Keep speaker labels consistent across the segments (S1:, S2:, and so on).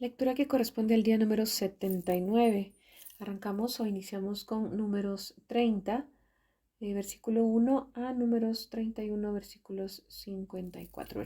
S1: Lectura que corresponde al día número 79. Arrancamos o iniciamos con números 30, versículo 1 a números 31, versículo 54.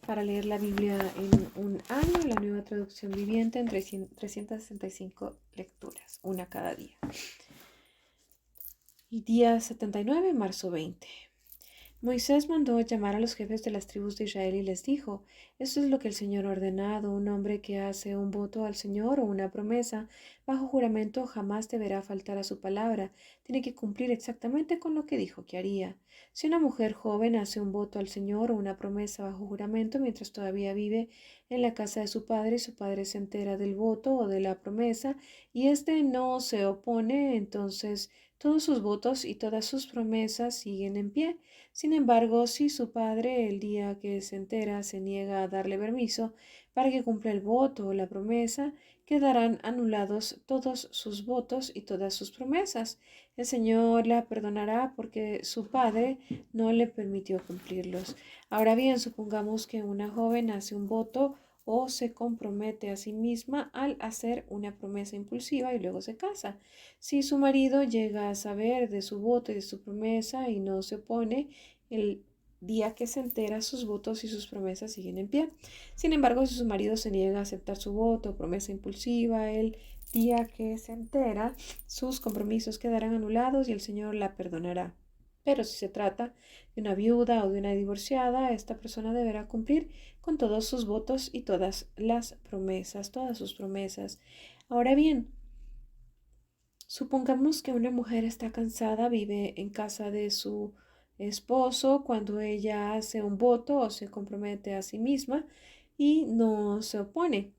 S1: Para leer la Biblia en un año, la nueva traducción viviente en 365 lecturas, una cada día. El día 79, marzo 20. Moisés mandó llamar a los jefes de las tribus de Israel y les dijo: Esto es lo que el Señor ha ordenado: un hombre que hace un voto al Señor o una promesa bajo juramento jamás deberá faltar a su palabra, tiene que cumplir exactamente con lo que dijo que haría. Si una mujer joven hace un voto al Señor o una promesa bajo juramento mientras todavía vive en la casa de su padre y su padre se entera del voto o de la promesa y éste no se opone, entonces todos sus votos y todas sus promesas siguen en pie. Sin embargo, si su padre, el día que se entera, se niega a darle permiso para que cumpla el voto o la promesa, quedarán anulados todos sus votos y todas sus promesas. El Señor la perdonará porque su padre no le permitió cumplirlos. Ahora bien, supongamos que una joven hace un voto o se compromete a sí misma al hacer una promesa impulsiva y luego se casa. Si su marido llega a saber de su voto y de su promesa y no se opone, el día que se entera, sus votos y sus promesas siguen en pie. Sin embargo, si su marido se niega a aceptar su voto o promesa impulsiva, el día que se entera, sus compromisos quedarán anulados y el Señor la perdonará. Pero si se trata de una viuda o de una divorciada, esta persona deberá cumplir con todos sus votos y todas las promesas, todas sus promesas. Ahora bien, supongamos que una mujer está cansada, vive en casa de su esposo cuando ella hace un voto o se compromete a sí misma y no se opone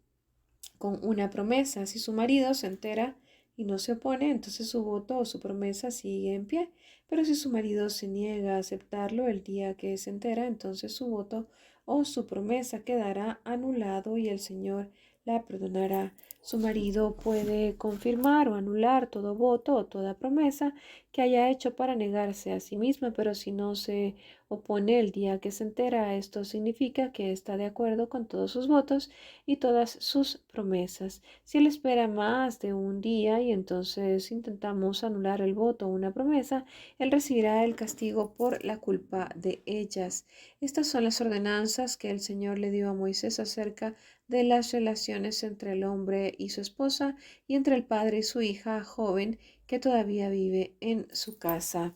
S1: con una promesa. Si su marido se entera y no se opone, entonces su voto o su promesa sigue en pie. Pero si su marido se niega a aceptarlo el día que se entera, entonces su voto o su promesa quedará anulado y el Señor la perdonará. Su marido puede confirmar o anular todo voto o toda promesa que haya hecho para negarse a sí misma, pero si no se opone el día que se entera, esto significa que está de acuerdo con todos sus votos y todas sus promesas. Si él espera más de un día y entonces intentamos anular el voto o una promesa, él recibirá el castigo por la culpa de ellas. Estas son las ordenanzas que el Señor le dio a Moisés acerca de las relaciones entre el hombre y su esposa y entre el padre y su hija joven que todavía vive en su casa.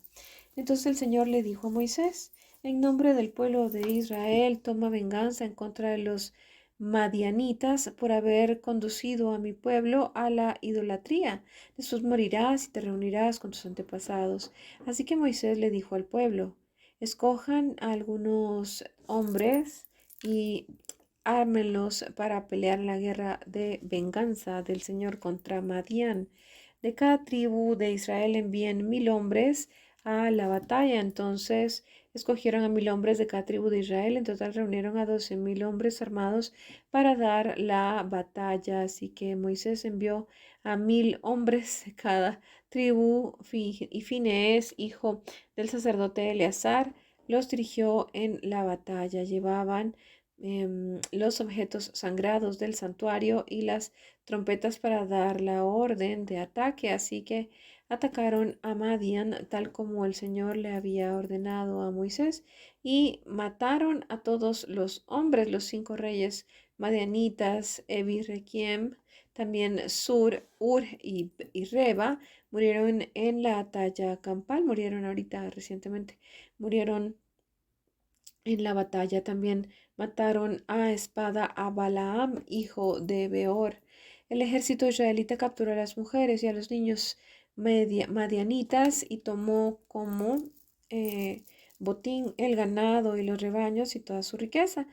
S1: Entonces el Señor le dijo a Moisés: en nombre del pueblo de Israel, toma venganza en contra de los madianitas por haber conducido a mi pueblo a la idolatría. Después morirás y te reunirás con tus antepasados. Así que Moisés le dijo al pueblo: escojan a algunos hombres y ármenlos para pelear la guerra de venganza del Señor contra Madián. De cada tribu de Israel envíen 1000 hombres a la batalla. Entonces escogieron a 1000 hombres de cada tribu de Israel. En total reunieron a 12.000 hombres armados para dar la batalla. Así que Moisés envió a 1000 hombres de cada tribu y Finees, hijo del sacerdote Eleazar, los dirigió en la batalla. Llevaban los objetos sangrados del santuario y las trompetas para dar la orden de ataque. Así que atacaron a Madián tal como el Señor le había ordenado a Moisés y mataron a todos los hombres, los 5 reyes madianitas, Evi, Requiem, también Sur, Ur y Reba, murieron en la batalla campal, murieron ahorita recientemente, murieron en la batalla. También mataron a espada a Balaam, hijo de Beor. El ejército israelita capturó a las mujeres y a los niños madianitas y tomó como botín el ganado y los rebaños y toda su riqueza.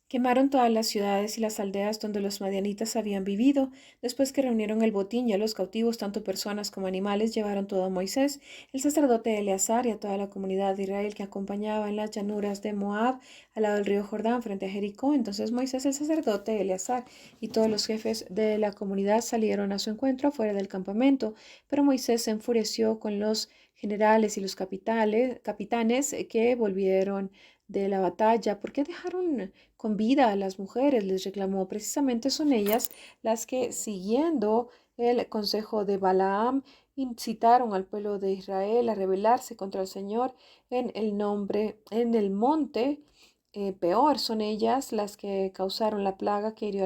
S1: Quemaron todas las ciudades y las aldeas donde los madianitas habían vivido. Después que reunieron el botín y a los cautivos, tanto personas como animales, llevaron todo a Moisés, el sacerdote Eleazar y a toda la comunidad de Israel que acompañaba en las llanuras de Moab, al lado del río Jordán, frente a Jericó. Entonces Moisés, el sacerdote Eleazar y todos los jefes de la comunidad salieron a su encuentro fuera del campamento. Pero Moisés se enfureció con los generales y los capitanes que volvieron de la batalla. ¿Por qué dejaron con vida a las mujeres?, les reclamó. Precisamente son ellas las que, siguiendo el consejo de Balaam, incitaron al pueblo de Israel a rebelarse contra el Señor en el monte Peor. Son ellas las que causaron la plaga que hirió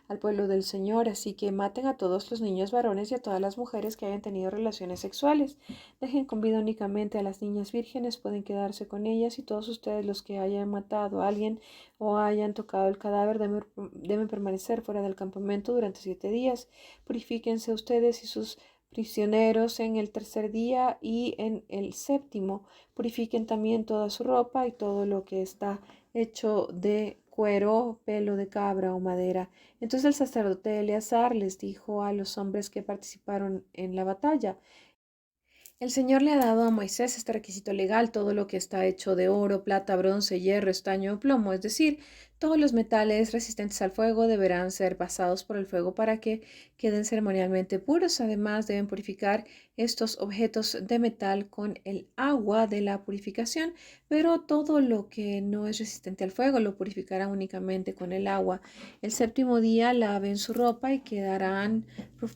S1: al pueblo del Señor. Así que maten a todos los niños varones y a todas las mujeres que hayan tenido relaciones sexuales. Dejen con vida únicamente a las niñas vírgenes, pueden quedarse con ellas, y todos ustedes los que hayan matado a alguien o hayan tocado el cadáver deben permanecer fuera del campamento durante 7 días. Purifíquense ustedes y sus prisioneros en el tercer día, y en el séptimo purifiquen también toda su ropa y todo lo que está hecho de cuero, pelo de cabra o madera. Entonces el sacerdote Eleazar les dijo a los hombres que participaron en la batalla: el Señor le ha dado a Moisés este requisito legal: todo lo que está hecho de oro, plata, bronce, hierro, estaño o plomo, es decir, todos los metales resistentes al fuego, deberán ser pasados por el fuego para que queden ceremonialmente puros. Además, deben purificar estos objetos de metal con el agua de la purificación, pero todo lo que no es resistente al fuego lo purificarán únicamente con el agua. El séptimo día laven su ropa y quedarán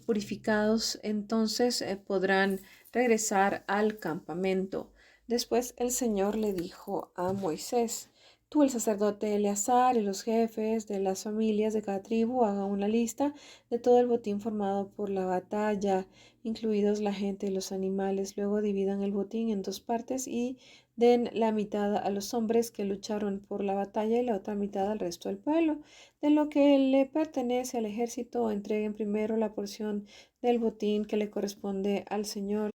S1: purificados. Entonces podrán regresar al campamento. Después el Señor le dijo a Moisés: tú, el sacerdote Eleazar y los jefes de las familias de cada tribu hagan una lista de todo el botín formado por la batalla, incluidos la gente y los animales. Luego dividan el botín en 2 partes y den la mitad a los hombres que lucharon por la batalla y la otra mitad al resto del pueblo. De lo que le pertenece al ejército, entreguen primero la porción del botín que le corresponde al Señor,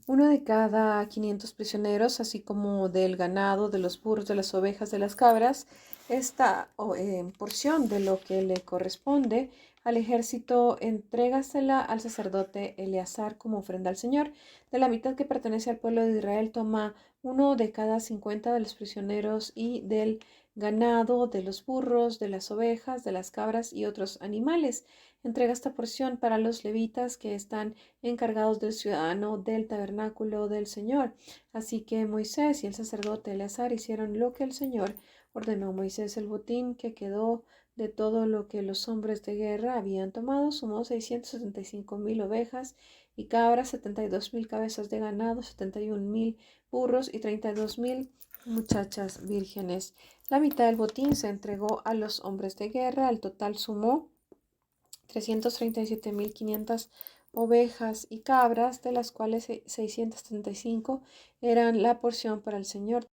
S1: uno de cada 500 prisioneros, así como del ganado, de los burros, de las ovejas, de las cabras. Esta porción de lo que le corresponde al ejército, entrégasela al sacerdote Eleazar como ofrenda al Señor. De la mitad que pertenece al pueblo de Israel, toma uno de cada 50 de los prisioneros y del ganado, de los burros, de las ovejas, de las cabras y otros animales. Entrega esta porción para los levitas que están encargados del ciudadano del tabernáculo del Señor. Así que Moisés y el sacerdote Eleazar hicieron lo que el Señor ordenó. Moisés, el botín que quedó de todo lo que los hombres de guerra habían tomado, sumó 675,000 ovejas y cabras, 72,000 cabezas de ganado, 71,000 burros y 32,000 muchachas vírgenes. La mitad del botín se entregó a los hombres de guerra. El total sumó 337,500 ovejas y cabras, de las cuales 635 eran la porción para el Señor.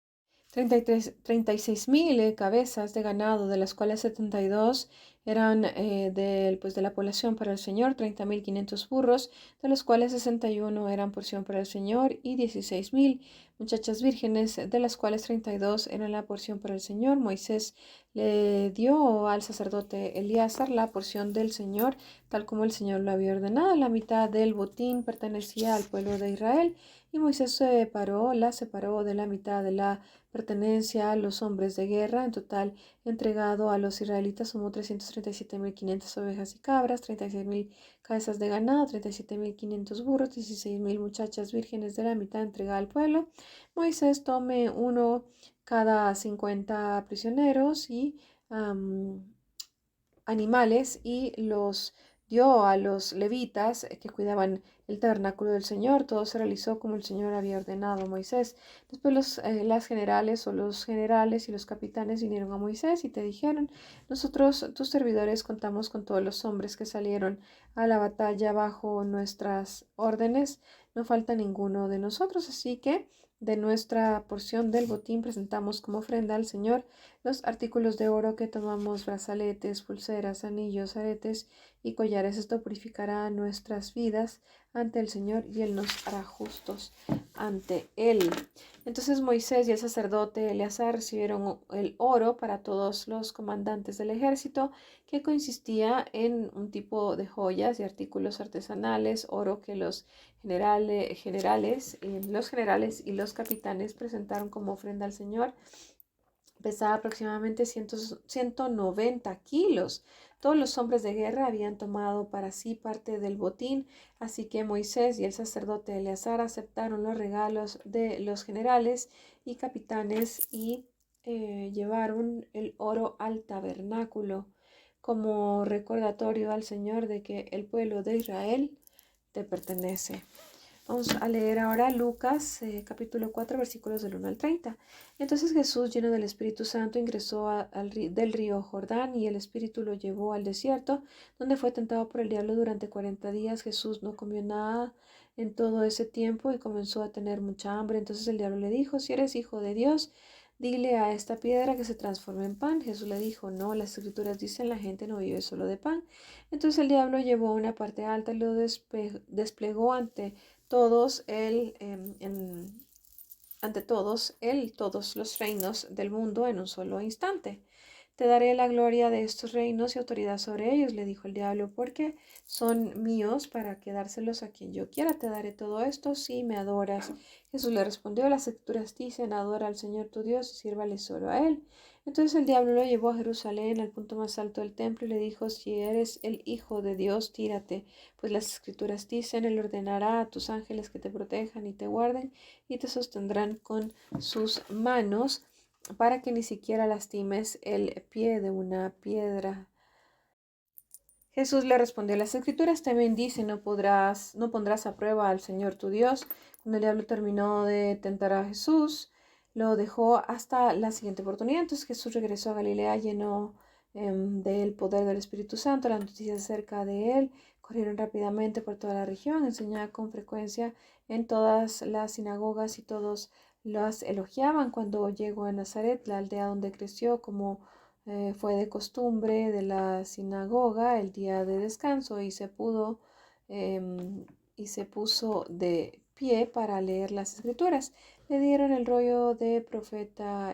S1: 36,000 cabezas de ganado, de las cuales 72 eran de la población para el Señor. 30,500 burros, de los cuales 61 eran porción para el Señor, y 16,000 muchachas vírgenes, de las cuales 32 eran la porción para el Señor. Moisés le dio al sacerdote Eleazar la porción del Señor, tal como el Señor lo había ordenado. La mitad del botín pertenecía al pueblo de Israel, y Moisés la separó de la mitad de la pertenencia a los hombres de guerra. En total, entregado a los israelitas, sumó 337,500 ovejas y cabras, 36,000 cabezas de ganado, 37,500 burros, 16,000 muchachas vírgenes, de la mitad entregada al pueblo. Moisés tome uno cada 50 prisioneros y animales, y los dio a los levitas que cuidaban el tabernáculo del Señor. Todo se realizó como el Señor había ordenado a Moisés. Después las generales, o los generales y los capitanes, vinieron a Moisés y te dijeron: nosotros, tus servidores, contamos con todos los hombres que salieron a la batalla bajo nuestras órdenes. No falta ninguno de nosotros, así que de nuestra porción del botín presentamos como ofrenda al Señor los artículos de oro que tomamos: brazaletes, pulseras, anillos, aretes y collares. Esto purificará nuestras vidas ante el Señor, y Él nos hará justos ante Él. Entonces Moisés y el sacerdote Eleazar recibieron el oro para todos los comandantes del ejército, que consistía en un tipo de joyas y artículos artesanales, oro que los generales y los capitanes presentaron como ofrenda al Señor. Pesaba aproximadamente 190 kilos. Todos los hombres de guerra habían tomado para sí parte del botín, así que Moisés y el sacerdote Eleazar aceptaron los regalos de los generales y capitanes, y llevaron el oro al tabernáculo como recordatorio al Señor de que el pueblo de Israel te pertenece. Vamos a leer ahora Lucas capítulo 4 versículos del 1 al 30. Entonces Jesús, lleno del Espíritu Santo, ingresó del río Jordán y el Espíritu lo llevó al desierto, donde fue tentado por el diablo durante 40 días. Jesús no comió nada en todo ese tiempo y comenzó a tener mucha hambre. Entonces el diablo le dijo, si eres hijo de Dios, dile a esta piedra que se transforme en pan. Jesús le dijo, no, las escrituras dicen la gente no vive solo de pan. Entonces el diablo llevó a una parte alta y lo desplegó ante todos los reinos del mundo en un solo instante. Te daré la gloria de estos reinos y autoridad sobre ellos, le dijo el diablo, porque son míos para quedárselos a quien yo quiera. Te daré todo esto si me adoras. Jesús le respondió, las escrituras dicen, adora al Señor tu Dios y sírvale solo a Él. Entonces el diablo lo llevó a Jerusalén, al punto más alto del templo, y le dijo, si eres el Hijo de Dios, tírate, pues las escrituras dicen, Él ordenará a tus ángeles que te protejan y te guarden, y te sostendrán con sus manos, para que ni siquiera lastimes el pie de una piedra. Jesús le respondió, las escrituras también dicen, no pondrás a prueba al Señor tu Dios. Cuando el diablo terminó de tentar a Jesús, lo dejó hasta la siguiente oportunidad. Entonces Jesús regresó a Galilea lleno del poder del Espíritu Santo. Las noticias acerca de él corrieron rápidamente por toda la región. Enseñaba con frecuencia en todas las sinagogas y todos las elogiaban. Cuando llegó a Nazaret, la aldea donde creció, como fue de costumbre de la sinagoga el día de descanso y se puso de pie para leer las escrituras. Le dieron el rollo del profeta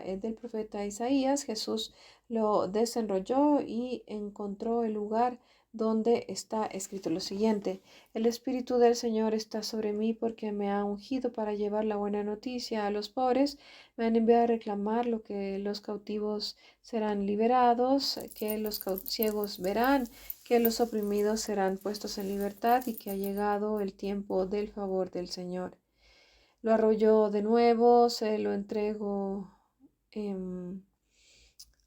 S1: Isaías. Jesús lo desenrolló y encontró el lugar donde está escrito lo siguiente: el Espíritu del Señor está sobre mí porque me ha ungido para llevar la buena noticia a los pobres. Me han enviado a reclamar lo que los cautivos serán liberados, que los ciegos verán, que los oprimidos serán puestos en libertad y que ha llegado el tiempo del favor del Señor. Lo arrolló de nuevo, se lo entregó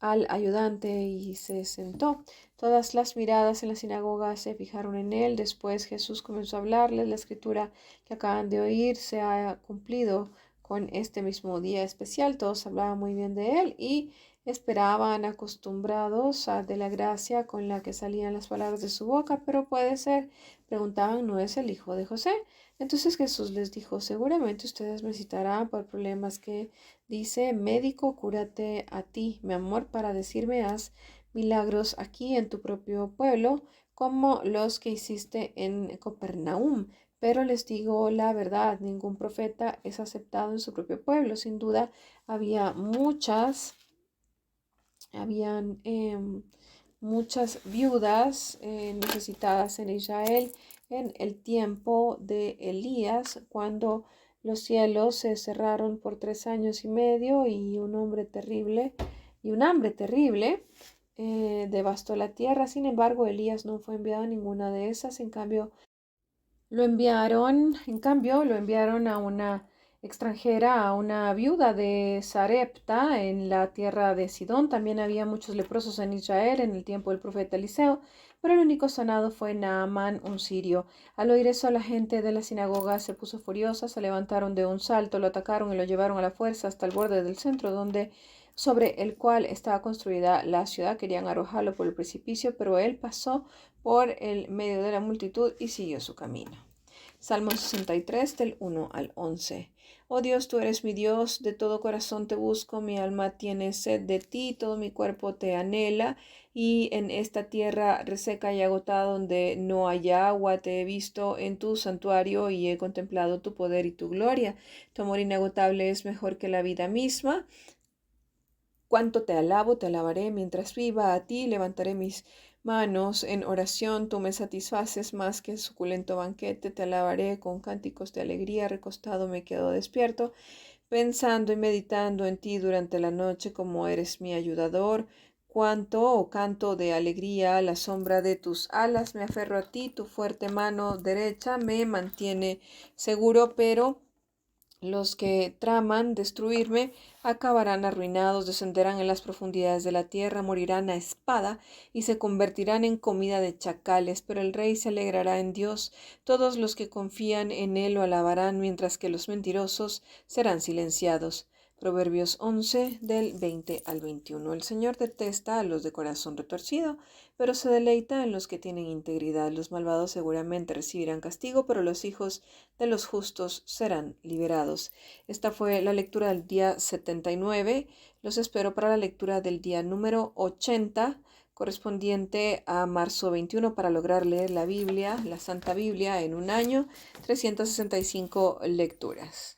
S1: al ayudante y se sentó. Todas las miradas en la sinagoga se fijaron en él. Después Jesús comenzó a hablarles. La escritura que acaban de oír se ha cumplido con este mismo día especial. Todos hablaban muy bien de él y esperaban, acostumbrados de la gracia con la que salían las palabras de su boca. Pero puede ser, preguntaban, ¿no es el hijo de José? Entonces Jesús les dijo, seguramente ustedes me citarán por problemas que dice, médico, cúrate a ti, mi amor, para decirme, haz milagros aquí en tu propio pueblo, como los que hiciste en Copernaum. Pero les digo la verdad, ningún profeta es aceptado en su propio pueblo. Sin duda, habían muchas viudas necesitadas en Israel en el tiempo de Elías, cuando los cielos se cerraron por 3 años y medio y un hambre terrible devastó la tierra. Sin embargo, Elías no fue enviado a ninguna de esas. En cambio, lo enviaron a una extranjera, a una viuda de Sarepta en la tierra de Sidón. También había muchos leprosos en Israel en el tiempo del profeta Eliseo, pero el único sanado fue Naamán, un sirio. Al oír eso, la gente de la sinagoga se puso furiosa, se levantaron de un salto, lo atacaron y lo llevaron a la fuerza hasta el borde del centro, sobre el cual estaba construida la ciudad. Querían arrojarlo por el precipicio, pero él pasó por el medio de la multitud y siguió su camino. Salmo 63 del 1 al 11. Oh Dios, tú eres mi Dios, de todo corazón te busco, mi alma tiene sed de ti, todo mi cuerpo te anhela, y en esta tierra reseca y agotada donde no hay agua, te he visto en tu santuario y he contemplado tu poder y tu gloria. Tu amor inagotable es mejor que la vida misma. Cuánto te alabo, te alabaré mientras viva, a ti levantaré mis manos en oración. Tú me satisfaces más que el suculento banquete. Te alabaré con cánticos de alegría. Recostado me quedo despierto, pensando y meditando en ti durante la noche, como eres mi ayudador. Canto de alegría a la sombra de tus alas. Me aferro a ti, tu fuerte mano derecha me mantiene seguro, pero Los que traman destruirme acabarán arruinados, descenderán en las profundidades de la tierra, morirán a espada y se convertirán en comida de chacales, pero el rey se alegrará en Dios. Todos los que confían en él lo alabarán, mientras que los mentirosos serán silenciados. Proverbios 11 del 20 al 21. El Señor detesta a los de corazón retorcido, pero se deleita en los que tienen integridad. Los malvados seguramente recibirán castigo, pero los hijos de los justos serán liberados. Esta fue la lectura del día 79. Los espero para la lectura del día número 80, correspondiente a marzo 21, para lograr leer la Biblia, la Santa Biblia, en un año, 365 lecturas.